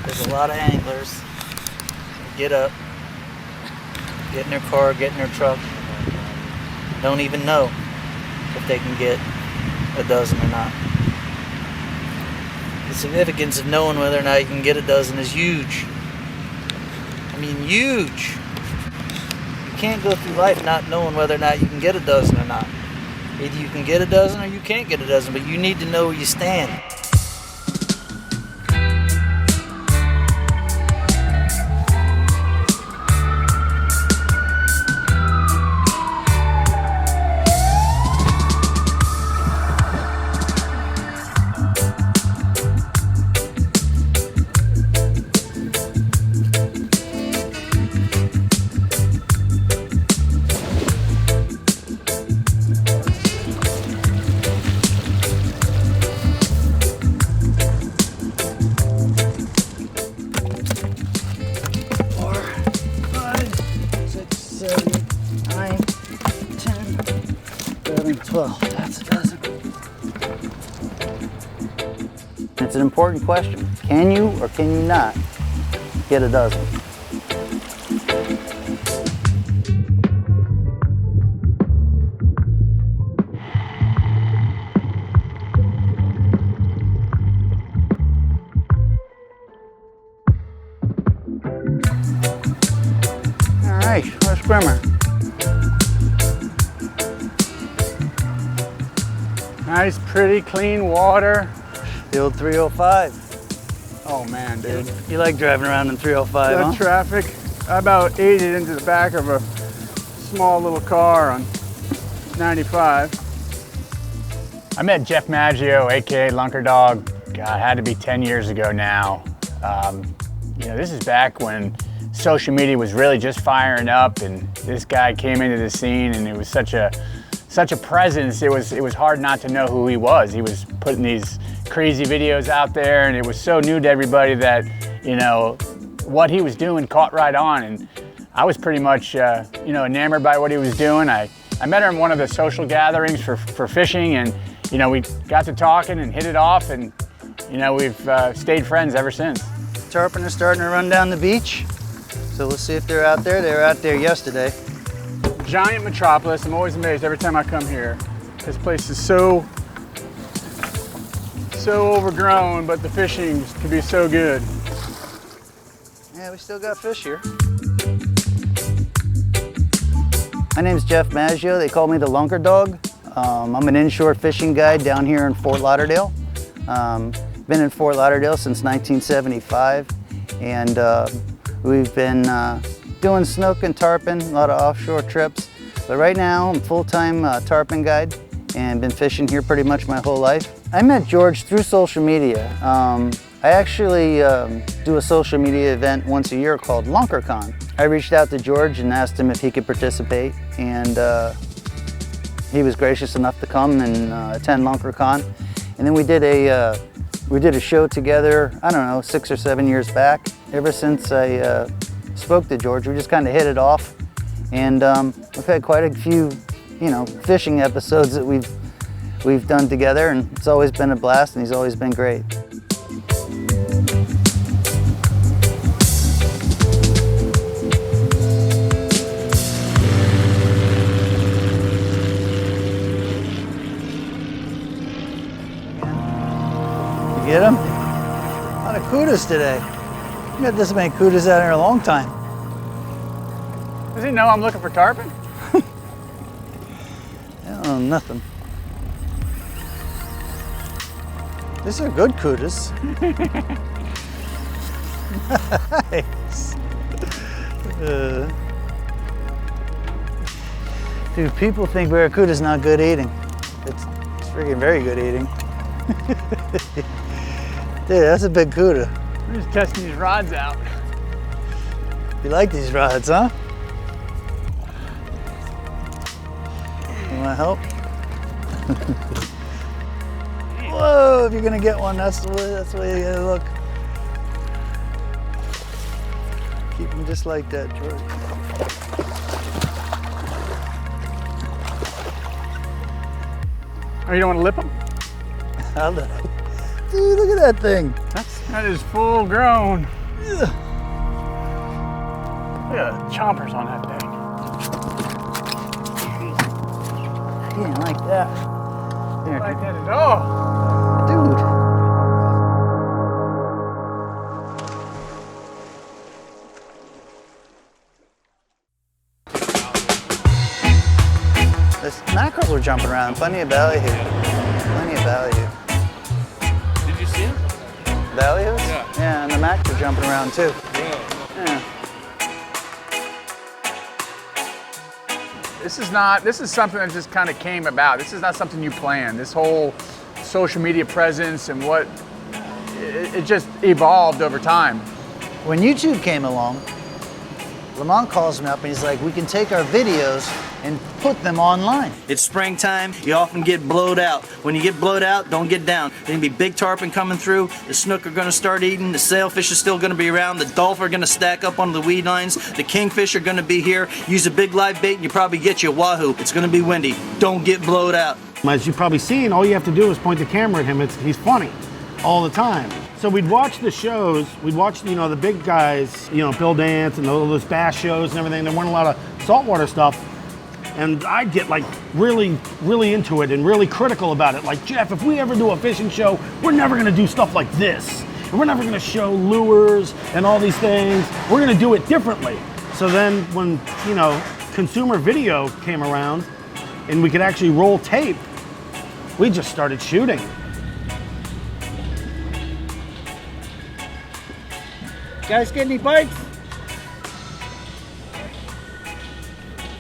There's a lot of anglers get up, get in their car, get in their truck, don't even know if they can get a dozen or not. The significance of knowing whether or not you can get a dozen is huge. I mean, huge. You can't go through life not knowing whether or not you can get a dozen or not. Either you can get a dozen or you can't get a dozen, but you need to know where you stand. That's a dozen. It's an important question. Can you or can you not get a dozen? All right, first swimmer. Nice, pretty, clean water. The old 305. Oh man, dude. You like driving around in 305, That huh? traffic, I about ate it into the back of a small little car on 95. I met Jeff Maggio, aka Lunkerdog. God, had to be 10 years ago now. You know, this is back when social media was really just firing up, and this guy came into the scene, and it was such a presence. It was hard not to know who he was. He was putting these crazy videos out there, and it was so new to everybody that, you know, what he was doing caught right on. And I was pretty much, you know, enamored by what he was doing. I met her in one of the social gatherings for fishing, and, you know, we got to talking and hit it off, and, you know, we've stayed friends ever since. Tarpon are starting to run down the beach, so we'll see if they're out there. They were out there yesterday. Giant metropolis. I'm always amazed every time I come here. This place is so overgrown, but the fishing can be so good. Yeah, we still got fish here. My name's Jeff Maggio. They call me the Lunkerdog. I'm an inshore fishing guide down here in Ft.Lauderdale. Been in Ft.Lauderdale since 1975, and we've been doing snook and tarpon, a lot of offshore trips. But right now, I'm full-time tarpon guide and been fishing here pretty much my whole life. I met George through social media. I actually do a social media event once a year called LunkerCon. I reached out to George and asked him if he could participate, and he was gracious enough to come and attend LunkerCon. And then we did a show together, I don't know, 6 or 7 years back. Ever since I spoke to George, we just kind of hit it off, and we've had quite a few, you know, fishing episodes that we've done together, and it's always been a blast, and he's always been great. You get him? A lot of kudas today. We got this many kudas out here a long time. Does he know I'm looking for tarpon? Oh, nothing. These are good kudas. Nice. Dude, people think barracuda's not good eating. It's freaking very good eating. Dude, that's a big cuda. We're just testing these rods out. You like these rods, huh? You want to help? Whoa, if you're gonna get one, that's the way you gotta look. Keep them just like that, George. Oh, you don't want to lip them? I'll let it. Dude, look at that thing. That is full grown. Look at the chompers on that thing. He didn't like that. There. I like that at all. Dude. The mackerels were jumping around. Plenty of ballyhoo. Plenty of ballyhoo. Did you see him? Ballyhoos? Yeah. Yeah, and the mackerels were jumping around too. Yeah. This is something that just kind of came about. This is not something you planned. This whole social media presence and it just evolved over time. When YouTube came along, Lamont calls me up and he's like, we can take our videos and put them online. It's springtime, you often get blowed out. When you get blowed out, don't get down. There's gonna be big tarpon coming through, the snook are gonna start eating, the sailfish are still gonna be around, the dolphin are gonna stack up on the weed lines, the kingfish are gonna be here. Use a big live bait and you probably get you a wahoo. It's gonna be windy. Don't get blowed out. As you've probably seen, all you have to do is point the camera at him. He's funny all the time. So we'd watch the shows, we'd watch, the big guys, Bill Dance and all those bass shows and everything. There weren't a lot of saltwater stuff. And I'd get like really, really into it and really critical about it. Like, Jeff, if we ever do a fishing show, we're never gonna do stuff like this. And we're never gonna show lures and all these things. We're gonna do it differently. So then when, consumer video came around and we could actually roll tape, we just started shooting. Guys, get any bites?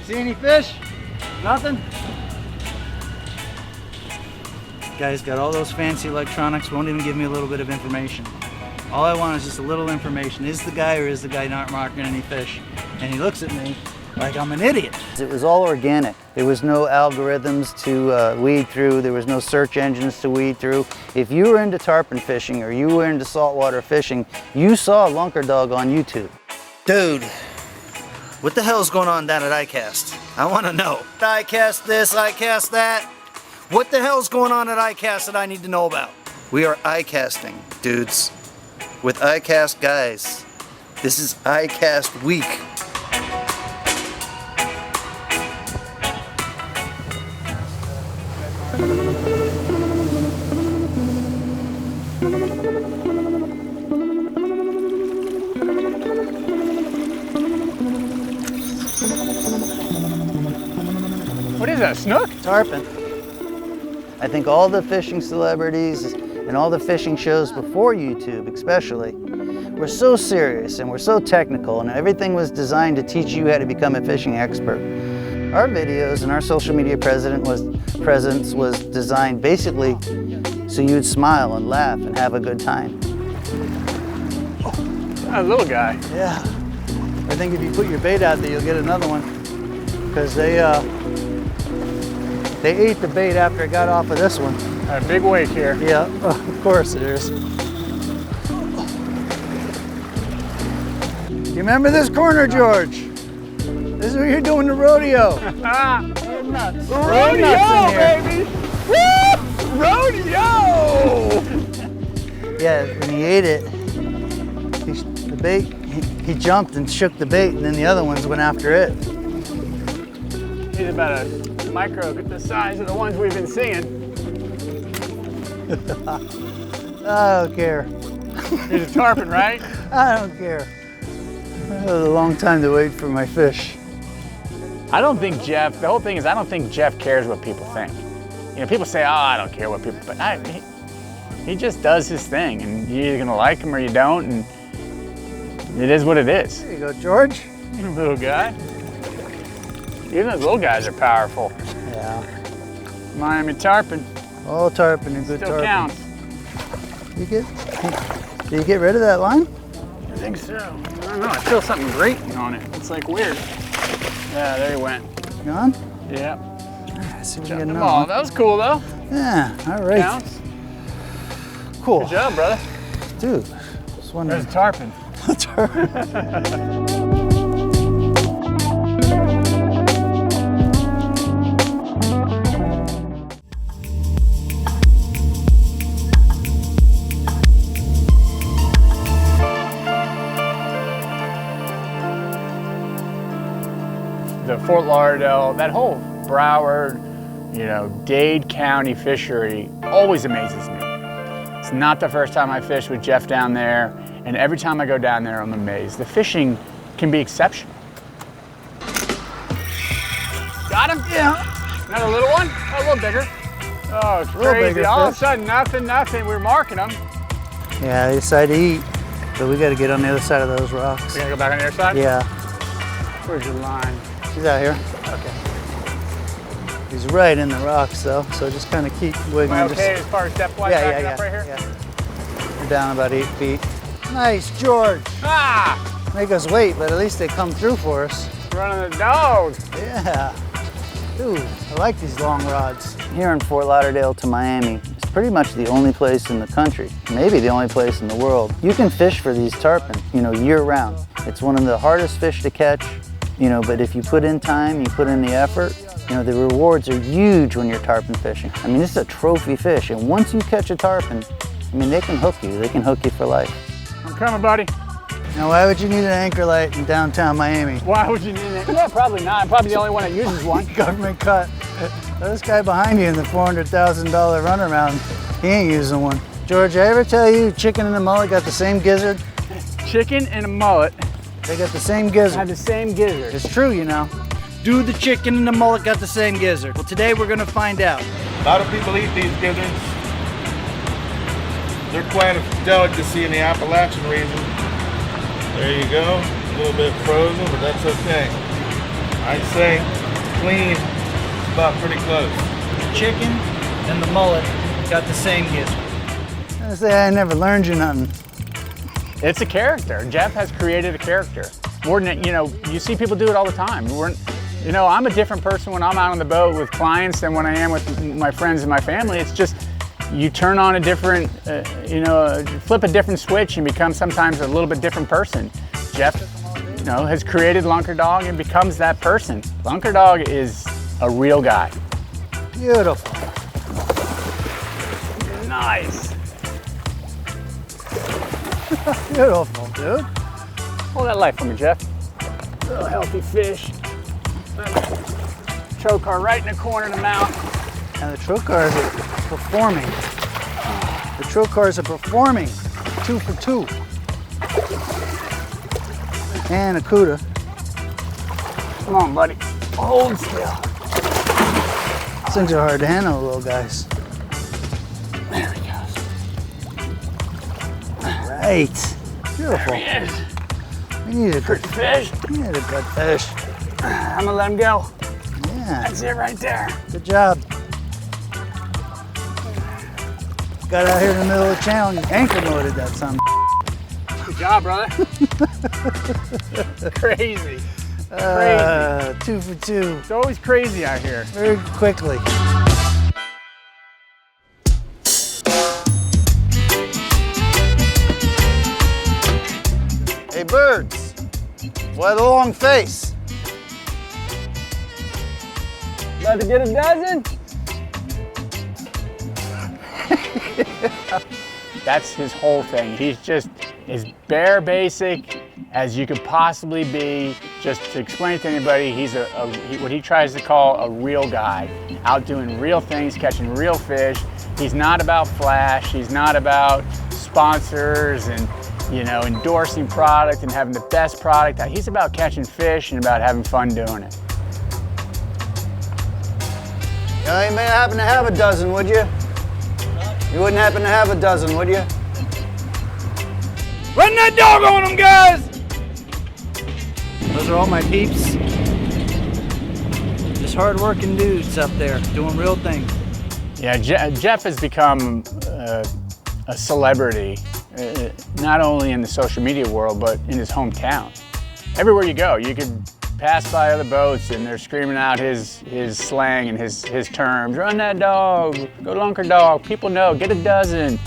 See any fish? Nothing? Guys got all those fancy electronics, won't even give me a little bit of information. All I want is just a little information. Is the guy or is the guy not marking any fish? And he looks at me like I'm an idiot. It was all organic. There was no algorithms to weed through. There was no search engines to weed through. If you were into tarpon fishing or you were into saltwater fishing, you saw Lunkerdog on YouTube. Dude, what the hell's going on down at ICAST? I wanna know. ICAST this, ICAST that. What the hell's going on at ICAST that I need to know about? We are ICASting, dudes. With ICAST guys. This is ICAST week. What is that, snook? Tarpon. I think all the fishing celebrities and all the fishing shows before YouTube especially were so serious and were so technical, and everything was designed to teach you how to become a fishing expert. Our videos and our social media presence was designed basically so you'd smile and laugh and have a good time. A little guy. Yeah. I think if you put your bait out there, you'll get another one, because they ate the bait after it got off of this one. A big weight here. Yeah, of course it is. You remember this corner, George? This is what you're doing to rodeo. You're nuts. Rodeo, baby! Woo! Rodeo! Yeah, when he ate it, the bait, he jumped and shook the bait, and then the other ones went after it. He's about a micro, get the size of the ones we've been seeing. I don't care. He's a tarpon, right? I don't care. It was a long time to wait for my fish. I don't think Jeff, the whole thing is I don't think Jeff cares what people think. People say, oh, I don't care what people, but he just does his thing, and you're either gonna like him or you don't, and it is what it is. There you go, George. Little guy. Even those little guys are powerful. Yeah. Miami tarpon. All tarpon and good Still tarpon. counts. Did you get rid of that line? I think so. I don't know, I feel something grating on it. It's like weird. Yeah, there he went. Gone? Yeah. I see we Jumped get them another all. one. That was cool though. Yeah, all right. Counts. Cool. Good job, brother. Dude, just wondering. There's a tarpon. Ft.Lauderdale, that whole Broward, you know, Dade County fishery always amazes me. It's not the first time I fished with Jeff down there, and every time I go down there, I'm amazed. The fishing can be exceptional. Got him? Yeah. Another little one? Oh, a little bigger. Oh, it's little crazy. bigger All of a fish. sudden, nothing. We're marking them. Yeah, they decide to eat, but we got to get on the other side of those rocks. We're gonna go back on the other side? Yeah, Where's your line? he's out here. Okay. He's right in the rocks though, so just kind of keep wiggling. Am I okay as far as depth-wise backing up right here? Yeah. We're down about 8 feet. Nice, George. Ah! Make us wait, but at least they come through for us. Running the dog. Yeah. Dude, I like these long rods. Here in Ft.Lauderdale to Miami, it's pretty much the only place in the country, maybe the only place in the world. You can fish for these tarpon, you know, year round. It's one of the hardest fish to catch, you know, but if you put in time, you put in the effort, you know, the rewards are huge when you're tarpon fishing. I mean, this is a trophy fish, and once you catch a tarpon, I mean, they can hook you. They can hook you for life. I'm coming, buddy. Now, why would you need an anchor light in downtown Miami? Why would you need it? Yeah, probably not. I'm probably the only one that uses one. Government cut. This guy behind you in the $400,000 runaround, he ain't using one. George, I ever tell you chicken and a mullet got the same gizzard? Chicken and a mullet They got the same gizzard. have the same gizzard. It's true, you know. Do the chicken and the mullet got the same gizzard? Well, today we're gonna find out. A lot of people eat these gizzards. They're quite a delicacy in the Appalachian region. There you go. A little bit frozen, but that's okay. I'd say clean, about pretty close. Chicken and the mullet got the same gizzard. I say I never learned you nothing. It's a character. Jeff has created a character. More than, you know, you see people do it all the time. You know, I'm a different person when I'm out on the boat with clients than when I am with my friends and my family. It's just, you turn on a different, flip a different switch and become sometimes a little bit different person. Jeff, you know, has created Lunkerdog and becomes that person. Lunkerdog is a real guy. Beautiful. Nice. Beautiful, dude. Hold that light for me, Jeff. Little healthy fish. Trocar right in the corner of the mouth. And the trocars are performing. The trocars are performing. 2 for 2. And a cuda. Come on, buddy. Hold still. These things are hard to handle, little guys. There he goes. Right. Beautiful. There he is. We need a good Good fish. We need a good fish. I'm gonna let him go. Yeah. That's it right there. Good job. Got out here in the middle of the channel and anchor loaded that son. Good job, brother. Crazy. 2 for 2. It's always crazy out here. Very quickly. Hey birds, why the long face? About to get a dozen? That's his whole thing. He's just as bare basic as you could possibly be. Just to explain to anybody, he's what he tries to call a real guy, out doing real things, catching real fish. He's not about flash. He's not about sponsors and, you know, endorsing product and having the best product. He's about catching fish and about having fun doing it. You know, you may happen to have a dozen, would you? You wouldn't happen to have a dozen, would you? Run that dog on them, guys! Those are all my peeps. Just hard-working dudes up there doing real things. Yeah, Jeff has become a celebrity, not only in the social media world, but in his hometown. Everywhere you go, you could pass by other boats and they're screaming out his slang and his terms. Run that dog, go Lunkerdog, people know, get a dozen.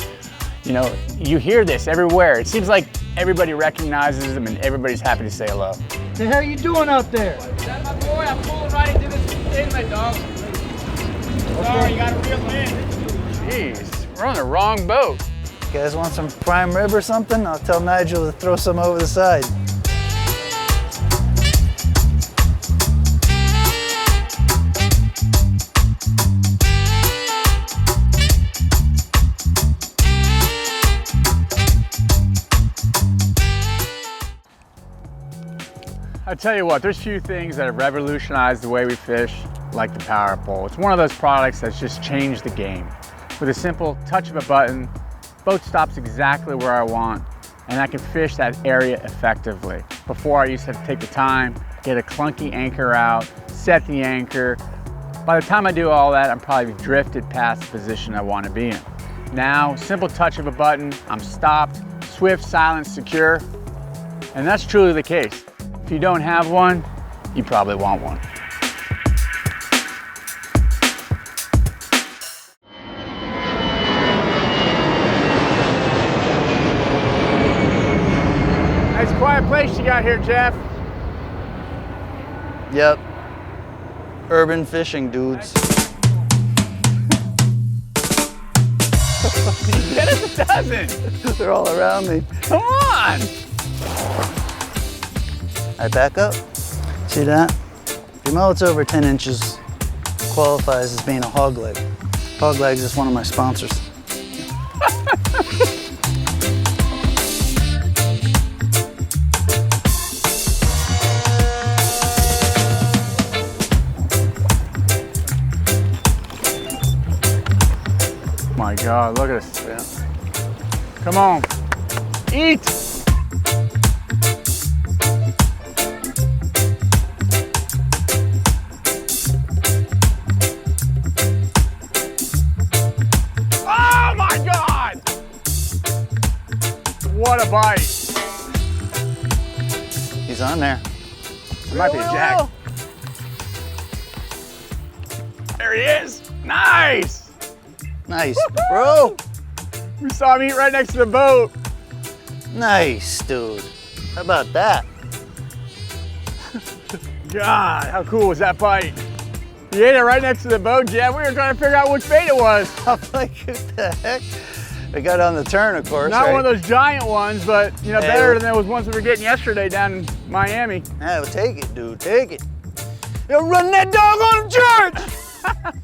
You know, you hear this everywhere. It seems like everybody recognizes him and everybody's happy to say hello. Hey, how you doing out there? That's my boy, I'm pulling right into this inlet, dog. Sorry, you got a reel in. Jeez, we're on the wrong boat. You guys want some prime rib or something? I'll tell Nigel to throw some over the side. I tell you what, there's few things that have revolutionized the way we fish like the power pole. It's one of those products that's just changed the game. With a simple touch of a button, boat stops exactly where I want, and I can fish that area effectively. Before I used to have to take the time, get a clunky anchor out, set the anchor. By the time I do all that, I'm probably drifted past the position I want to be in. Now, simple touch of a button, I'm stopped, swift, silent, secure, and that's truly the case. If you don't have one, you probably want one. Nice quiet place you got here, Jeff. Yep. Urban fishing, dudes. Get us a dozen. They're all around me. Come on. All right, back up. See that? If your mullet's over 10 inches, qualifies as being a hog leg. Hog Legs is one of my sponsors. My God, look at this. Come on, eat. Oh my God! What a bite. He's on there. It might be a jack. There he is. Nice. Nice, bro. We saw him eat right next to the boat. Nice, dude. How about that? God, how cool was that bite? You ate it right next to the boat, Jeff. We were trying to figure out which bait it was. I'm like, what the heck? I got on the turn, of course. Not right? one of those giant ones, but you know, Hey, better than those ones we were getting yesterday down in Miami. Yeah, well, take it, dude. Take it. You're running that dog on church!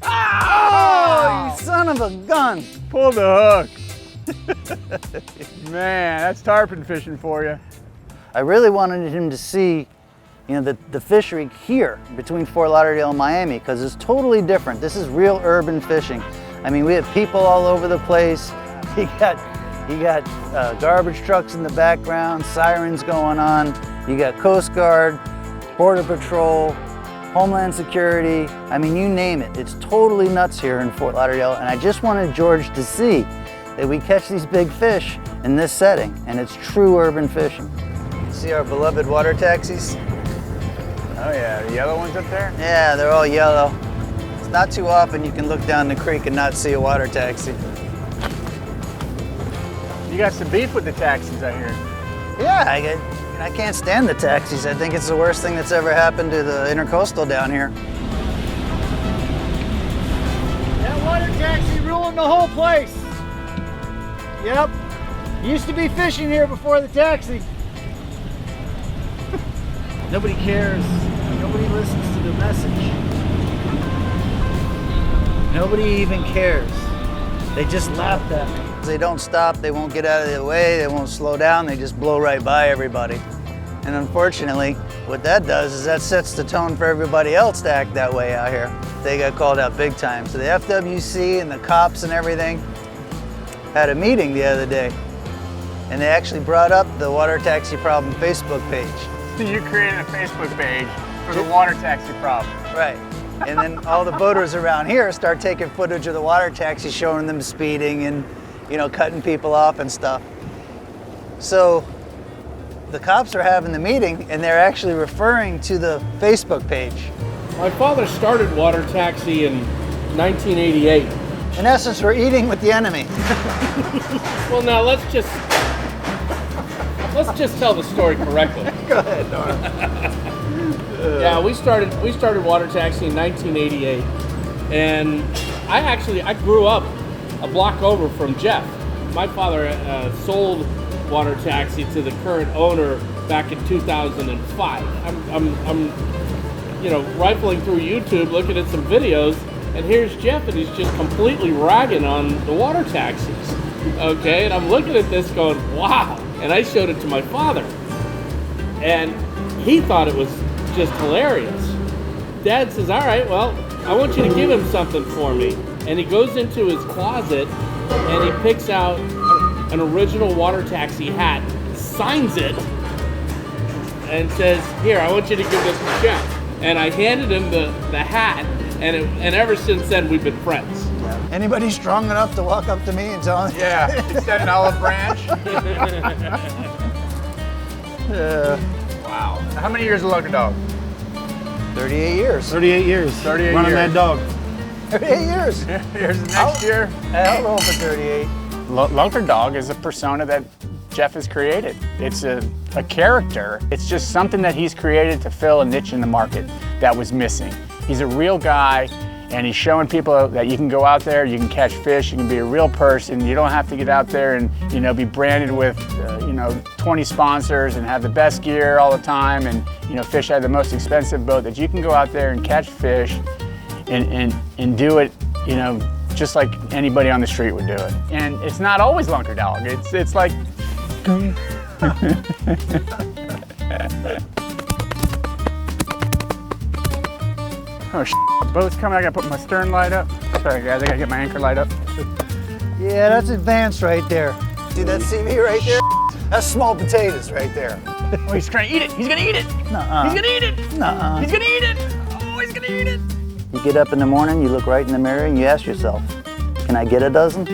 Oh, you son of a gun. Pull the hook. Man, that's tarpon fishing for you. I really wanted him to see, you know, the fishery here between Ft.Lauderdale and Miami, because it's totally different. This is real urban fishing. I mean, we have people all over the place. You got garbage trucks in the background, sirens going on. You got Coast Guard, Border Patrol, Homeland Security, I mean, you name it. It's totally nuts here in Ft.Lauderdale, and I just wanted George to see that we catch these big fish in this setting, and it's true urban fishing. See our beloved water taxis? Oh yeah, the yellow ones up there? Yeah, they're all yellow. It's not too often you can look down the creek and not see a water taxi. You got some beef with the taxis, I hear. Yeah, I can't stand the taxis. I think it's the worst thing that's ever happened to the intercoastal down here. That water taxi ruined the whole place. Yep. Used to be fishing here before the taxi. Nobody cares. Nobody listens to the message. Nobody even cares. They just laughed at me. They don't stop, they won't get out of the way, they won't slow down, they just blow right by everybody. And unfortunately, what that does is that sets the tone for everybody else to act that way out here. They got called out big time. So the FWC and the cops and everything had a meeting the other day, and they actually brought up the water taxi problem Facebook page. So you created a Facebook page for the water taxi problem. Right. And then all the boaters around here start taking footage of the water taxi, showing them speeding and, you know, cutting people off and stuff. So the cops are having the meeting, and they're actually referring to the Facebook page. My father started water taxi in 1988. In essence, we're eating with the enemy. Well, now let's just tell the story correctly. Go ahead, Nora. Yeah, we started water taxi in 1988, and I grew up a block over from Jeff. My father sold water taxi to the current owner back in 2005. I'm you know, rifling through YouTube, looking at some videos, and here's Jeff, and he's just completely ragging on the water taxis. Okay, and I'm looking at this going, wow. And I showed it to my father, and he thought it was just hilarious. Dad says, all right, well, I want you to give him something for me. And he goes into his closet and he picks out an original water taxi hat, signs it, and says, here, I want you to give this to Jeff. And I handed him the hat, and ever since then, we've been friends. Anybody strong enough to walk up to me and tell me? Yeah, extend an olive branch. Wow. How many years of Lunkerdog? 38 years. 38 years. 38 running years. that dog. 38 years. Here's the next year. Hell over 38. Lunkerdog is a persona that Jeff has created. It's a character. It's just something that he's created to fill a niche in the market that was missing. He's a real guy, and he's showing people that you can go out there, you can catch fish, you can be a real person. You don't have to get out there and be branded with 20 sponsors and have the best gear all the time and fish out of the most expensive boat. That you can go out there and catch fish and do it just like anybody on the street would do it. And it's not always Lunkerdog. It's like oh shit, boat's coming. I gotta put my stern light up. Sorry guys, I gotta get my anchor light up. Yeah, that's advanced right there. See that CV right there? That's small potatoes right there. Oh, he's trying to eat it. He's gonna eat it. Nuh-uh. He's gonna eat it. Nuh-uh. He's gonna eat it. Oh, he's gonna eat it. You get up in the morning, you look right in the mirror, and you ask yourself, can I get a dozen?